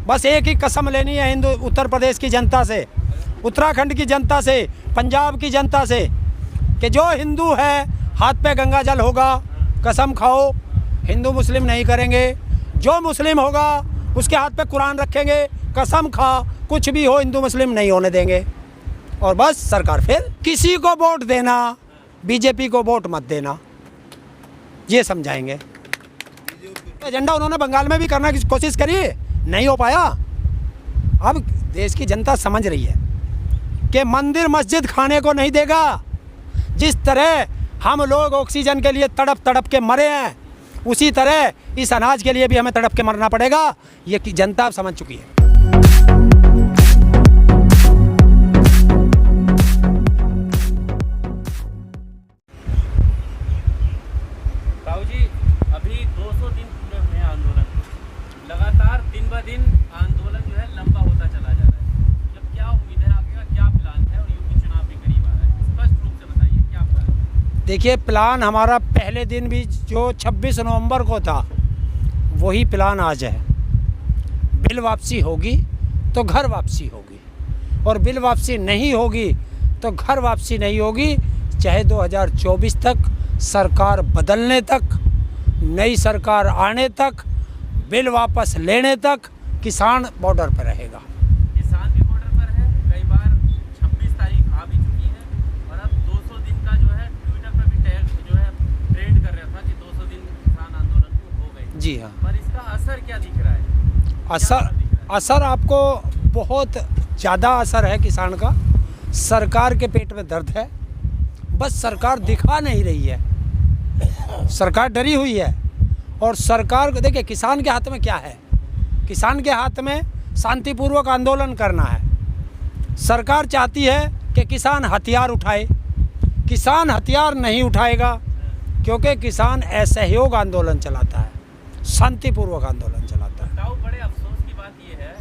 बस एक ही कसम लेनी है हिंदू उत्तर प्रदेश की जनता से, उत्तराखंड की जनता से, पंजाब की जनता से कि जो हिंदू है हाथ पे गंगा जल होगा, कसम खाओ हिंदू मुस्लिम नहीं करेंगे। जो मुस्लिम होगा उसके हाथ पे कुरान रखेंगे, कसम खा कुछ भी हो हिंदू मुस्लिम नहीं होने देंगे। और बस सरकार फिर किसी को वोट देना, बीजेपी को वोट मत देना, ये समझाएंगे। एजेंडा उन्होंने बंगाल में भी करने की कोशिश करी, नहीं हो पाया। अब देश की जनता समझ रही है कि मंदिर मस्जिद खाने को नहीं देगा। जिस तरह हम लोग ऑक्सीजन के लिए तड़प तड़प के मरे हैं, उसी तरह इस अनाज के लिए भी हमें तड़प के मरना पड़ेगा। ये जनता समझ चुकी है। बाबू जी, अभी 200 दिन पूरे हुए हैं आंदोलन, लगातार दिन ब दिन आंदोलन जो है लंबा होता चला जा रहा है। मतलब क्या उम्मीद है, आगे का क्या प्लान है? और यूपी चुनाव भी करीब आ रहा है, स्पष्ट रूप से बताइए क्या प्लान है? देखिए, प्लान हमारा पहले दिन भी जो 26 नवंबर को था वही प्लान आज है। बिल वापसी होगी तो घर वापसी होगी, और बिल वापसी नहीं होगी तो घर वापसी नहीं होगी। चाहे 2024 तक, सरकार बदलने तक, नई सरकार आने तक, बिल वापस लेने तक किसान बॉर्डर पर रहेगा। किसान भी बॉर्डर पर है, कई बार 26 तारीख आ भी चुकी है, और अब 200 दिन का जो है ट्विटर पर भी टैग जो है ट्रेंड कर रहा था कि 200 दिन किसान आंदोलन को हो गए। जी हाँ। पर इसका असर क्या दिख रहा है? असर आपको बहुत ज़्यादा असर है किसान का। सरकार के पेट में दर्द है, बस सरकार दिखा नहीं रही है। सरकार डरी हुई है। और सरकार को देखिए, किसान के हाथ में क्या है? किसान के हाथ में शांतिपूर्वक आंदोलन करना है। सरकार चाहती है कि किसान हथियार उठाए। किसान हथियार नहीं उठाएगा, क्योंकि किसान असहयोग आंदोलन चलाता है, शांतिपूर्वक आंदोलन चलाता है। ताऊ, बड़े अफसोस की बात यह है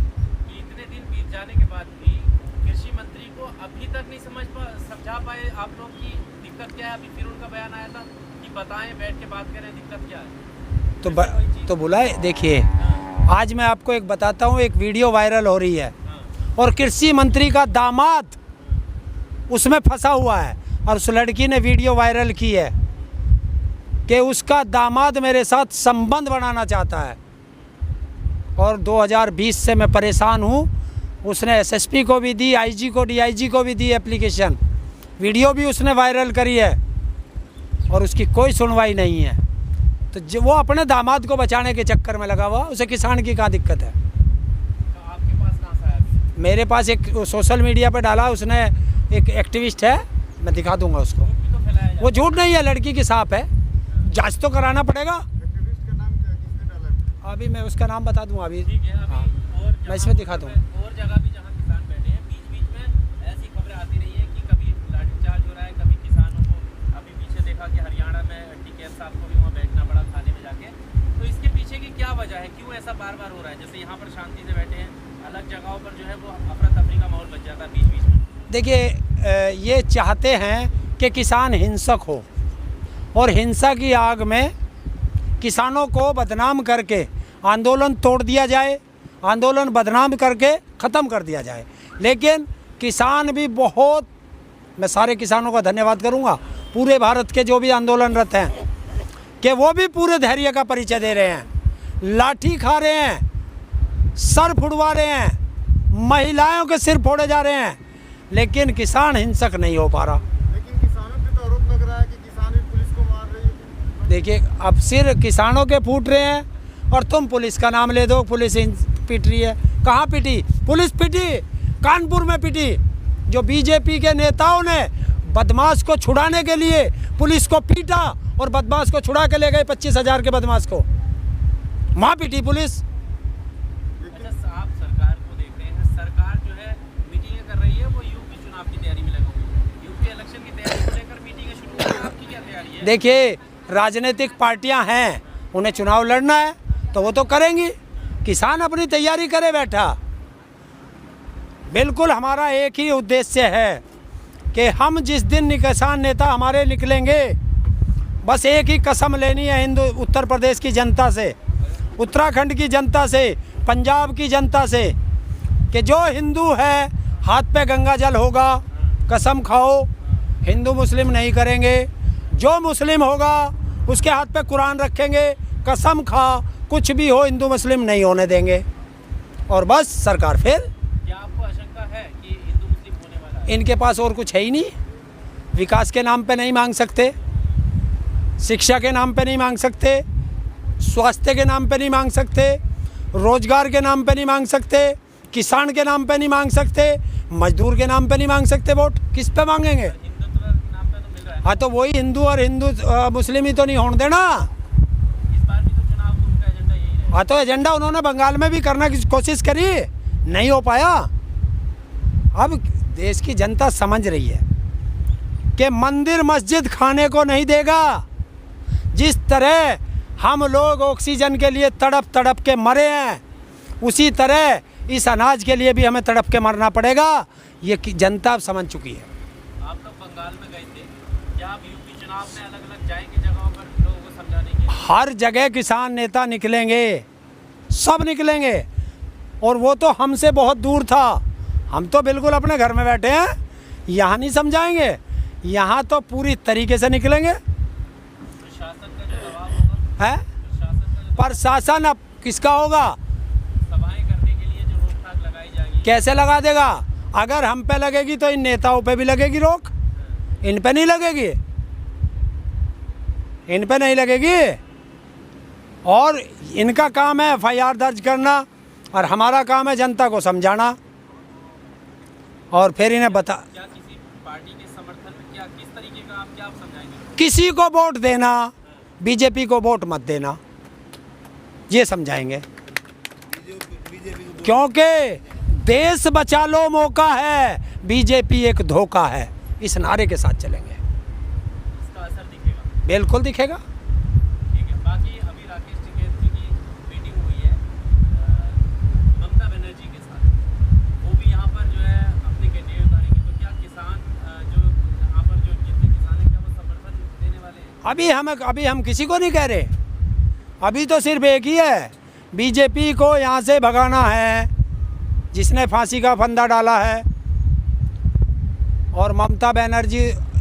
कि इतने दिन बीत जाने के बाद भी कृषि मंत्री को अभी तक नहीं समझा पाए आप लोग की दिक्कत क्या है। अभी फिर उनका बयान आया था कि बताएं, बैठ के बात करें, दिक्कत क्या है। तो बुलाए। देखिए, आज मैं आपको एक बताता हूँ, एक वीडियो वायरल हो रही है और कृषि मंत्री का दामाद उसमें फंसा हुआ है, और उस लड़की ने वीडियो वायरल की है कि उसका दामाद मेरे साथ संबंध बनाना चाहता है, और 2020 से मैं परेशान हूँ। उसने एसएसपी को भी दी, आईजी को, डीआईजी को भी दी एप्लीकेशन, वीडियो भी उसने वायरल करी है, और उसकी कोई सुनवाई नहीं है। तो वो अपने दामाद को बचाने के चक्कर में लगा हुआ, उसे किसान की क्या दिक्कत है? तो आपके पास कहाँ से आया? मेरे पास एक सोशल मीडिया पे डाला उसने, एक एक्टिविस्ट है, मैं दिखा दूंगा उसको। वो झूठ नहीं है, लड़की की साफ है, जांच तो कराना पड़ेगा। एक्टिविस्ट का नाम क्या है, किसने डाला? अभी मैं उसका नाम बता दूंगा अभी। ठीक है, अभी हाँ, और मैं इसमें दिखा दूंगा। और जगह भी जहाँ किसान बैठे हैं, बीच बीच में ऐसी खबरें आती रही है कि कभी लाठीचार्ज हो रहा है, कभी किसानों को, अभी पीछे देखा कि हरियाणा में टीके साहब को भी वहाँ बैठना पड़ा थाने में जाके। तो इसके पीछे की क्या वजह है, क्यों ऐसा बार बार हो रहा है? जैसे यहाँ पर शांति से बैठे हैं, अलग जगहों पर जो है वो अफरा तफरी का माहौल बच जाता है बीच बीच में। देखिए, ये चाहते हैं कि किसान हिंसक हो, और हिंसा की आग में किसानों को बदनाम करके आंदोलन तोड़ दिया जाए, आंदोलन बदनाम करके ख़त्म कर दिया जाए। लेकिन किसान भी बहुत, मैं सारे किसानों का धन्यवाद करूंगा, पूरे भारत के जो भी आंदोलनरत हैं, कि वो भी पूरे धैर्य का परिचय दे रहे हैं। लाठी खा रहे हैं, सर फुड़वा रहे हैं, महिलाओं के सिर फोड़े जा रहे हैं, लेकिन किसान हिंसक नहीं हो पा रहा। लेकिन किसानों पे तो आरोप लग रहा है कि किसान ही पुलिस को मार रही है। देखिए, अब सिर किसानों के फूट रहे हैं, और तुम पुलिस का नाम ले दो, पुलिस पीट रही है। कहाँ पीटी? पुलिस पीटी, कानपुर में पीटी। जो बीजेपी के नेताओं ने बदमाश को छुड़ाने के लिए पुलिस को पीटा, और बदमाश को छुड़ा के ले गए 25,000 के बदमाश को, वहाँ पीटी पुलिस। अच्छा, आप सरकार को देख रहे हैं, सरकार जो है मीटिंगें कर रही है, वो यूपी चुनाव की तैयारी में लगी हुई है। यूपी इलेक्शन की तैयारी को लेकर मीटिंगें शुरू हो गई, आपकी क्या तैयारी है? देखिए, राजनीतिक पार्टियां हैं, उन्हें चुनाव लड़ना है तो वो तो करेंगी। किसान अपनी तैयारी करे बैठा। बिल्कुल हमारा एक ही उद्देश्य है कि हम जिस दिन किसान नेता हमारे निकलेंगे, बस एक ही कसम लेनी है हिंदू उत्तर प्रदेश की जनता से, उत्तराखंड की जनता से, पंजाब की जनता से कि जो हिंदू है हाथ पे गंगा जल होगा, कसम खाओ हिंदू मुस्लिम नहीं करेंगे। जो मुस्लिम होगा उसके हाथ पे कुरान रखेंगे, कसम खा कुछ भी हो हिंदू मुस्लिम नहीं होने देंगे। और बस सरकार फेल। क्या आपको आशंका है कि हिंदू मुस्लिम होने वाला है? इनके पास और कुछ है ही नहीं। विकास के नाम पे नहीं मांग सकते, शिक्षा के नाम पे नहीं मांग सकते, स्वास्थ्य के नाम पे नहीं मांग सकते, रोजगार के नाम पे नहीं मांग सकते, किसान के नाम पे नहीं मांग सकते, मजदूर के नाम पे नहीं मांग सकते। वोट किस पे मांगेंगे? हिंदुत्व के नाम पे तो मिल रहा है। हाँ तो वही हिंदू और हिंदू मुस्लिम ही तो नहीं होने देना। इस बार भी तो चुनाव तो उनका एजेंडा यही रहेगा। हाँ तो एजेंडा उन्होंने बंगाल में भी करने की कोशिश करी, नहीं हो पाया। अब देश की जनता समझ रही है कि मंदिर मस्जिद खाने को नहीं देगा। जिस तरह हम लोग ऑक्सीजन के लिए तड़प तड़प के मरे हैं, उसी तरह इस अनाज के लिए भी हमें तड़प के मरना पड़ेगा। ये जनता समझ चुकी है। आप लोग बंगाल में गए थे, क्या आप यूपी चुनाव में अलग अलग जाएंगे जगहों पर लोगों को समझाने के लिए? हर जगह किसान नेता निकलेंगे, सब निकलेंगे। और वो तो हमसे बहुत दूर था, हम तो बिल्कुल अपने घर में बैठे हैं। यहाँ नहीं समझाएंगे, यहाँ तो पूरी तरीके से निकलेंगे। प्रशासन का जो दबाव होगा, है प्रशासन का जो प्रशासन अब किसका होगा? सभाएं करने के लिए जो रोक-टोक लगाई जाएगी, कैसे लगा देगा? अगर हम पे लगेगी तो इन नेताओं पे भी लगेगी रोक, इन पे नहीं लगेगी, इन पे नहीं लगेगी। और इनका काम है FIR दर्ज करना और हमारा काम है जनता को समझाना और फिर इन्हें बता। क्या किसी पार्टी के समर्थन में क्या किस तरीके का आप क्या समझाएंगे? किसी को वोट देना, बीजेपी को वोट मत देना, ये समझाएंगे। क्योंकि देश बचा लो मौका है, बीजेपी एक धोखा है, इस नारे के साथ चलेंगे। इसका असर दिखेगा? बिल्कुल दिखेगा। ठीक है। बाकी अभी राकेश टिकैत जी की मीटिंग हुई है ममता बनर्जी के साथ, वो भी यहाँ पर जो है अपने कैंडिडेट उतारेंगे, तो क्या किसान जो यहाँ पर जो जितने किसान हैं क्या वो समर्थन देने वाले हैं? अभी हम किसी को नहीं कह रहे, अभी तो सिर्फ एक ही है, बीजेपी को यहाँ से भगाना है, जिसने फांसी का फंदा डाला है। और ममता बनर्जी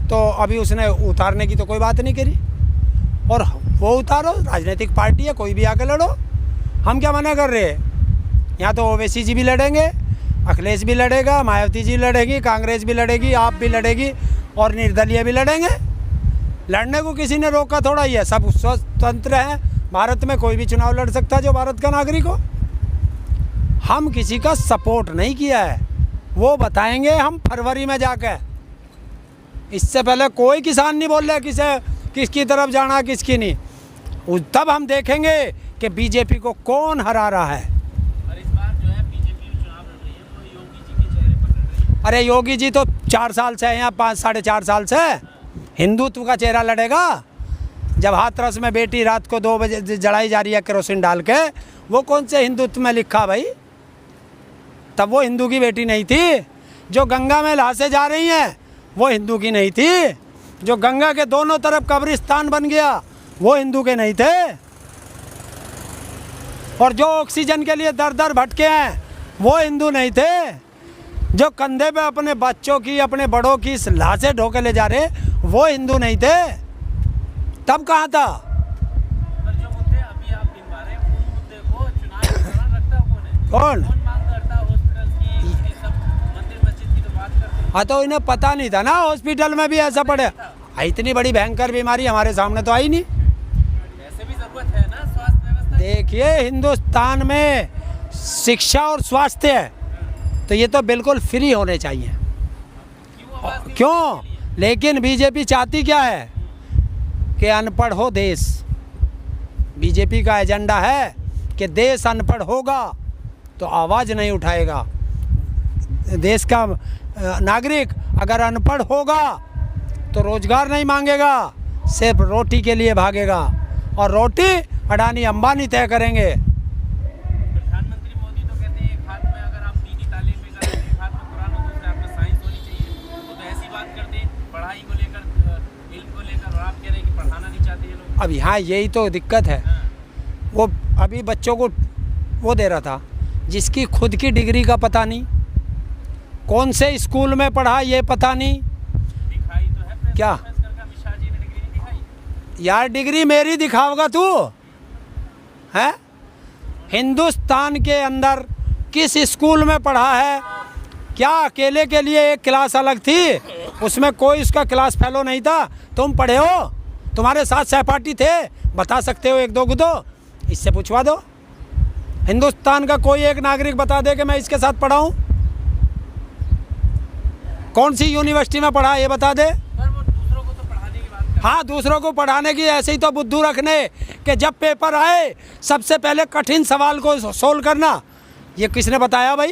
तो अभी उसने उतारने की तो कोई बात नहीं करी, और वो उतारो, राजनीतिक पार्टी है, कोई भी आके लड़ो, हम क्या मना कर रहे हैं। यहाँ तो ओवैसी जी भी लड़ेंगे, अखिलेश भी लड़ेगा, मायावती जी लड़ेगी, कांग्रेस भी लड़ेगी, आप भी लड़ेगी और निर्दलीय भी लड़ेंगे। लड़ने को किसी ने रोका थोड़ा ही है, सब स्वतंत्र हैं। भारत में कोई भी चुनाव लड़ सकता है जो भारत का नागरिक हो। हम किसी का सपोर्ट नहीं किया है, वो बताएंगे हम फरवरी में जाकर। इससे पहले कोई किसान नहीं बोल रहा किसकी तरफ जाना किसकी नहीं। तब हम देखेंगे कि बीजेपी को कौन हरा रहा है। और इस बार जो है बीजेपी चुनाव लड़ रही है वो योगी जी के चेहरे पर लड़ रही है। अरे योगी जी तो 4 साल से है यहाँ, 5-4.5 साल से। हिंदुत्व का चेहरा लड़ेगा जब हाथरस में बेटी रात को 2 बजे जलाई जा रही है केरोसिन डाल के, वो कौन से हिंदुत्व में लिखा भाई? तब वो हिंदू की बेटी नहीं थी। जो गंगा में लाशें जा रही हैं वो हिंदू की नहीं थी। जो गंगा के दोनों तरफ कब्रिस्तान बन गया वो हिंदू के नहीं थे। और जो ऑक्सीजन के लिए दर दर भटके हैं वो हिंदू नहीं थे। जो कंधे पे अपने बच्चों की, अपने बड़ों की लाशें ढोके ले जा रहे वो हिंदू नहीं थे। तब कहाँ था? पर जो मुद्दे अभी आप गिनवा रहे हैं उन मुद्दे को चुनाव के दौरान रखता है कौन? मांग करता है? हॉस्पिटल की, ये सब मंदिर मस्जिद की तो बात करते हैं। हाँ तो इन्हें पता नहीं था ना हॉस्पिटल में भी ऐसा पड़े। इतनी बड़ी भयंकर बीमारी हमारे सामने तो आई नहीं। ऐसे भी जरूरत है ना स्वास्थ्य व्यवस्था। देखिए हिंदुस्तान में शिक्षा और स्वास्थ्य है तो ये तो बिल्कुल फ्री होने चाहिए। क्यों आवाज नहीं क्यों? उठाने के लिए? लेकिन बीजेपी चाहती क्या है कि अनपढ़ हो देश। बीजेपी का एजेंडा है कि देश अनपढ़ होगा तो आवाज़ नहीं उठाएगा। देश का नागरिक अगर अनपढ़ होगा तो रोजगार नहीं मांगेगा, सिर्फ रोटी के लिए भागेगा और रोटी अडानी अंबानी तय करेंगे। प्रधानमंत्री मोदी तो कहते हैं एक हाथ में अगर आप दीनी तालीम में कर एक हाथ में कुरान और दूसरे हाथ में साइंस होनी चाहिए। वो तो ऐसी बात करते हैं पढ़ाई को लेकर, इल्म को लेकर, और आप कह रहे हैं कि पढ़ाना नहीं चाहते ये लोग। अब यहाँ यही तो दिक्कत है। हाँ। वो अभी बच्चों को वो दे रहा था जिसकी खुद की डिग्री का पता नहीं, कौन से स्कूल में पढ़ा ये पता नहीं। दिखाई तो है प्रेस क्या? कॉन्फ्रेंस करके अमित शाह जी ने डिग्री नहीं दिखाई। यार डिग्री मेरी दिखाओगा तू है? हिंदुस्तान के अंदर किस स्कूल में पढ़ा है? क्या अकेले के लिए एक क्लास अलग थी, उसमें कोई उसका क्लास फेलो नहीं था? तुम पढ़े हो, तुम्हारे साथ सहपाठी थे, बता सकते हो एक दो को, तो इससे पूछवा दो। हिंदुस्तान का कोई एक नागरिक बता दे कि मैं इसके साथ पढ़ा हूँ। कौन सी यूनिवर्सिटी में पढ़ा ये बता दे। पर वो दूसरों को तो पढ़ाने की बात कर। हाँ, दूसरों को पढ़ाने की ऐसे ही तो बुद्धू रखने कि जब पेपर आए सबसे पहले कठिन सवाल को सोल्व करना, ये किसने बताया भाई?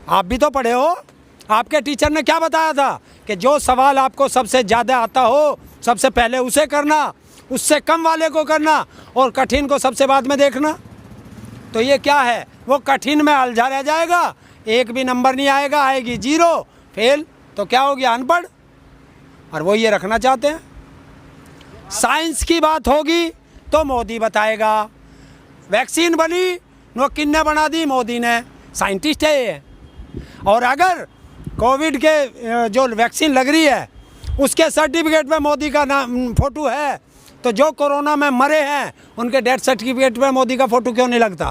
आप भी तो पढ़े हो। आपके टीचर ने क्या बताया था कि जो सवाल आपको सबसे ज़्यादा आता हो सबसे पहले उसे करना, उससे कम वाले को करना और कठिन को सबसे बाद में देखना। तो ये क्या है, वो कठिन में अलझा रह जाएगा, एक भी नंबर नहीं आएगा, आएगी 0 फेल, तो क्या हो गया, अनपढ़। और वो ये रखना चाहते हैं। साइंस की बात होगी तो मोदी बताएगा। वैक्सीन बनी, वो किन्ने बना दी? मोदी ने, साइंटिस्ट है ये। और अगर कोविड के जो वैक्सीन लग रही है उसके सर्टिफिकेट पे मोदी का नाम फोटो है, तो जो कोरोना में मरे हैं उनके डेथ सर्टिफिकेट पे मोदी का फ़ोटो क्यों नहीं लगता?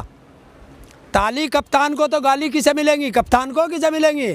ताली कप्तान को तो गाली किसे मिलेंगी? कप्तान को किसे मिलेंगी?